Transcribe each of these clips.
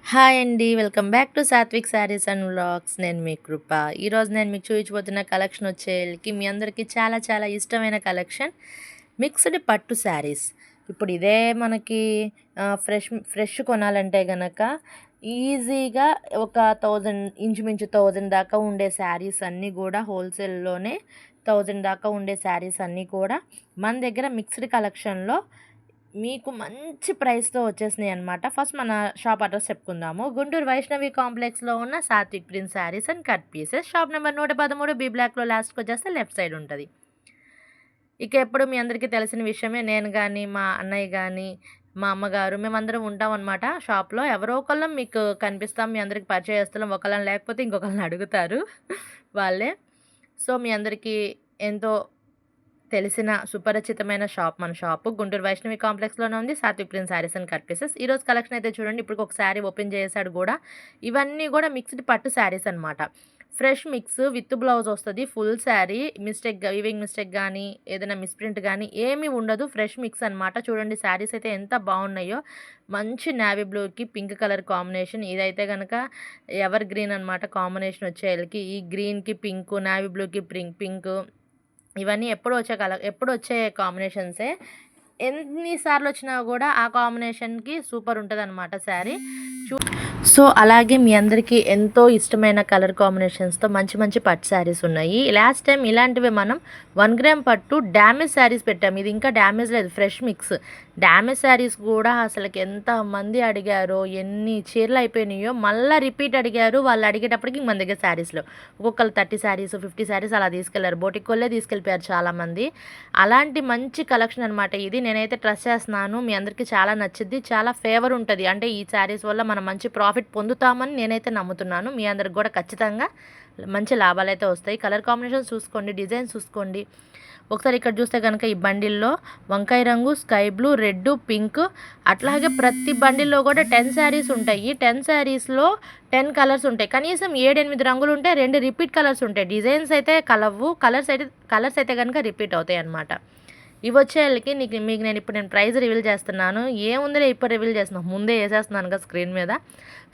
Hi అండి. Welcome back to Satvik sarees and vlogs. నేను మీ కృప. ఈరోజు నేను మీకు చూపించబోతున్న కలెక్షన్ వచ్చేకి మీ అందరికీ చాలా చాలా ఇష్టమైన కలెక్షన్ మిక్స్డ్ పట్టు శారీస్. ఇప్పుడు ఇదే మనకి ఫ్రెష్ కొనాలంటే గనక ఈజీగా ఒక 1000 ఇంచుమించు 1000 దాకా ఉండే శారీస్ అన్నీ కూడా హోల్సేల్లోనే 1000 దాకా ఉండే శారీస్ అన్నీ కూడా మన దగ్గర మిక్స్డ్ కలెక్షన్లో మీకు మంచి ప్రైస్‌తో వచ్చేసినాయి అనమాట. ఫస్ట్ మన షాప్ అడ్రెస్ చెప్పుకుందాము. గుంటూరు వైష్ణవి కాంప్లెక్స్‌లో ఉన్న Satvik print sarees and cut pieces. Shop number 113 B బ్లాక్‌లో లాస్ట్‌కొచ్చేస్తే లెఫ్ట్ సైడ్ ఉంటది. ఇక ఎప్పుడు మీ అందరికీ తెలిసిన విషయమే, నేను గానీ, మా అన్నయ్య గానీ, మా అమ్మగారు మేమందరం ఉంటామనమాట షాప్‌లో. ఎవరో ఒకళ్ళం మీకు కనిపిస్తాం. మీ అందరికి పరిచయస్తులం. ఒకళ్ళని లేకపోతే ఇంకొకళ్ళని అడుగుతారు వాళ్ళే. సో, మీ అందరికీ ఎంతో తెలిసిన సుపరిచితమైన షాప్ మన షాపు. గుంటూరు వైష్ణవి కాంప్లెక్స్‌లోనే ఉంది. Satvik print sarees and cut pieces. ఈరోజు కలెక్షన్ అయితే చూడండి. ఇప్పటికి ఒక శారీ ఓపెన్ చేసాడు గూడా. ఇవన్నీ గూడా మిక్స్డ్ పట్టు శారీస్ అనమాట. ఫ్రెష్ మిక్స్ విత్ బ్లౌజ్ వస్తది. ఫుల్ శారీ వీవింగ్ మిస్టేక్ గానీ, ఏదైనా మిస్‌ప్రింట్ గానీ ఏమీ ఉండదు. ఫ్రెష్ మిక్స్ అనమాట. చూడండి శారీస్ అయితే ఎంత బాగున్నాయో. మంచి నేవీ బ్లూకి పింక్ కలర్ కాంబినేషన్. ఇదైతే గనక ఎవర్ గ్రీన్ అనమాట కాంబినేషన్ వచ్చేయాలికి. ఈ గ్రీన్‌కి పింకు, నేవీ బ్లూకి పింకు ఇవన్నీ ఎప్పుడు వచ్చే కాంబినేషన్సే. ఎన్ని సార్లొచ్చినా గూడా ఆ కాంబినేషన్‌కి సూపర్ ఉంటదనమాట శారీ. సో, అలాగే మీ అందరికీ ఎంతో ఇష్టమైన కలర్ కాంబినేషన్స్‌తో మంచి మంచి పట్టు శారీస్ ఉన్నాయి. లాస్ట్ టైం ఇలాంటివే మనం 1 గ్రామ్ పట్టు డ్యామేజ్ శారీస్ పెట్టాము. ఇది ఇంకా డ్యామేజ్ లేదు, ఫ్రెష్ మిక్స్. డ్యామేజ్ శారీస్ కూడా అసలకి ఎంతమంది అడిగారో, ఎన్ని చీరలు అయిపోయినాయో, మళ్ళీ రిపీట్ అడిగారు. వాళ్ళు అడిగేటప్పటికి మన దగ్గర శారీస్‌లో ఒక్కొక్కళ్ళు 30 శారీస్, 50 శారీస్ అలా తీసుకెళ్లారు. బోటికోళ్ళే తీసుకెళ్ళిపోయారు చాలామంది. అలాంటి మంచి కలెక్షన్ అనమాట ఇది. నేనైతే ట్రస్ట్ చేస్తున్నాను. మీ అందరికీ చాలా నచ్చిద్ది. చాలా ఫేవర్ ఉంటది. అంటే ఈ శారీస్ వల్ల మనం మంచి ప్రాఫిట్ పొందుతామని నేనైతే నమ్ముతున్నాను. మీ అందరికి కూడా ఖచ్చితంగా మంచి లాభాలైతే వస్తాయి. కలర్ కాంబినేషన్స్ చూసుకోండి, డిజైన్స్ చూసుకోండి. ఒకసారి ఇక్కడ చూస్తే కనుక ఈ బండిల్లో వంకాయ రంగు, స్కై బ్లూ, రెడ్, పింక్, అట్లాగే ప్రతి బండిల్లో కూడా 10 శారీస్ ఉంటాయి. 10 శారీస్లో 10 కలర్స్ ఉంటాయి. కనీసం 7-8 రంగులు ఉంటాయి. 2 రిపీట్ కలర్స్ ఉంటాయి. డిజైన్స్ అయితే కలవు, కలర్స్ అయితే కనుక రిపీట్ అవుతాయి అన్నమాట. ఇవి వచ్చేళ్ళకి మీకు నేను ప్రైస్ రివీల్ చేస్తున్నాను. ఏముందిలే ఇప్పుడు రివీల్ చేస్తున్నాను, ముందే వేసేస్తున్నాను కదా స్క్రీన్ మీద.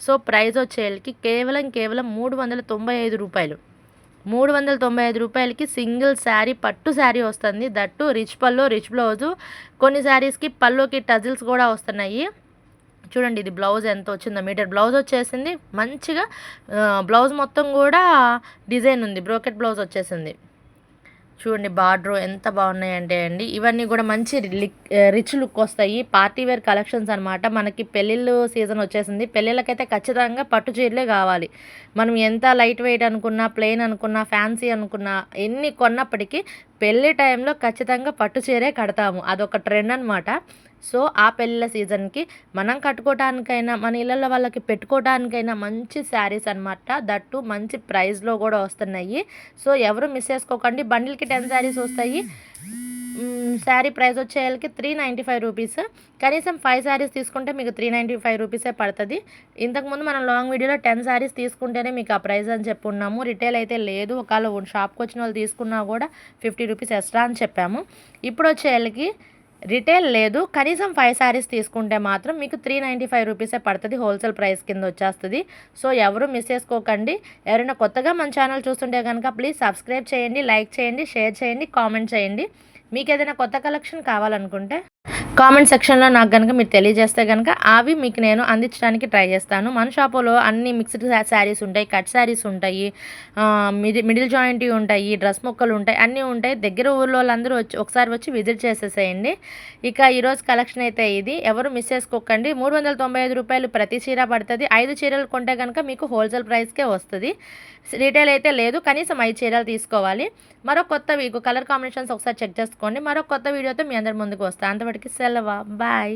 సో, ప్రైస్ వచ్చేళ్ళకి కేవలం 395 రూపాయలు. 395 రూపాయలకి సింగిల్ శారీ, పట్టు శారీ వస్తుంది. దట్టు రిచ్ పళ్ళు, రిచ్ బ్లౌజు. కొన్ని శారీస్కి పళ్ళుకి టజిల్స్ కూడా వస్తున్నాయి. చూడండి ఇది బ్లౌజ్ ఎంత వచ్చిందో, మీటర్ బ్లౌజ్ వచ్చేసింది. మంచిగా బ్లౌజ్ మొత్తం కూడా డిజైన్ ఉంది, బ్రోకెట్ బ్లౌజ్ వచ్చేసింది. చూడండి బార్డర్ ఎంత బాగున్నాయంటే అండి. ఇవన్నీ కూడా మంచి రిచ్ లుక్ వస్తాయి. పార్టీ వేర్ కలెక్షన్స్ అనమాట. మనకి పెళ్ళిళ్ళు సీజన్ వచ్చేసింది. పెళ్ళిళ్ళకైతే ఖచ్చితంగా పట్టు చీరలే కావాలి. మనం ఎంత లైట్ వెయిట్ అనుకున్నా, ప్లెయిన్ అనుకున్నా, ఫ్యాన్సీ అనుకున్నా, ఎన్ని కొన్నప్పటికీ పెళ్ళి టైంలో ఖచ్చితంగా పట్టు చీరే కడతాము. అదొక ట్రెండ్ అనమాట. సో, ఆ పెళ్ళిళ్ళ సీజన్కి మనం కట్టుకోవటానికైనా, మన ఇళ్ళల్లో వాళ్ళకి పెట్టుకోవడానికైనా మంచి శారీస్ అనమాట. దట్టు మంచి ప్రైస్లో కూడా వస్తున్నాయి. సో, ఎవరు మిస్ చేసుకోకండి. బండిల్కి 10 శారీస్ వస్తాయి. శారీ ప్రైస్ వచ్చేయాలకి 395 రూపీస్. కనీసం 5 శారీస్ తీసుకుంటే మీకు 395 రూపీసే పడుతుంది. ఇంతకుముందు మనం లాంగ్ వీడియోలో 10 శారీస్ తీసుకుంటేనే మీకు ఆ ప్రైస్ అని చెప్పున్నాము. రిటైల్ అయితే లేదు. ఒకవేళ షాప్కి వచ్చిన వాళ్ళు తీసుకున్నా కూడా 50 రూపీస్ ఎక్స్ట్రా అని చెప్పాము. ఇప్పుడు వచ్చేళ్ళకి రిటైల్ లేదు. కనీసం 5 శారీస్ తీసుకుంటే మాత్రం మీకు 395 రూపీసే పడుతుంది. హోల్సేల్ ప్రైస్ కింద వచ్చేస్తుంది. సో, ఎవరు మిస్ చేసుకోకండి. ఎవరైనా కొత్తగా మన ఛానల్ చూస్తుంటే కనుక ప్లీజ్ సబ్స్క్రైబ్ చేయండి, లైక్ చేయండి, షేర్ చేయండి, కామెంట్ చేయండి. మీకు ఏదైనా కొత్త కలెక్షన్ కావాలనుకుంటే కామెంట్ సెక్షన్లో నాకు కనుక మీరు తెలియజేస్తే కనుక అవి మీకు నేను అందించడానికి ట్రై చేస్తాను. మన షాపులో అన్ని మిక్స్డ్ శారీస్ ఉంటాయి, కట్ శారీస్ ఉంటాయి, మిడిల్ జాయింట్ ఉంటాయి, డ్రెస్ ముక్కలు ఉంటాయి, అన్నీ ఉంటాయి. దగ్గర ఊర్లో వాళ్ళందరూ ఒకసారి వచ్చి విజిట్ చేసేసేయండి. ఇక ఈరోజు కలెక్షన్ అయితే ఇది. ఎవరు మిస్ చేసుకోకండి. 395 రూపాయలు ప్రతి చీర పడుతుంది. 5 చీరలు కొంటే కనుక మీకు హోల్సేల్ ప్రైస్కే వస్తుంది. రిటైల్ అయితే లేదు. కనీసం 5 చీరలు తీసుకోవాలి. మరో కొత్త కలర్ కాంబినేషన్స్ ఒకసారి చెక్ చేసుకోండి. మరో కొత్త వీడియోతో మీ అందరి ముందుకు వస్తాను. అంతవరకు సెలవు. బాయ్.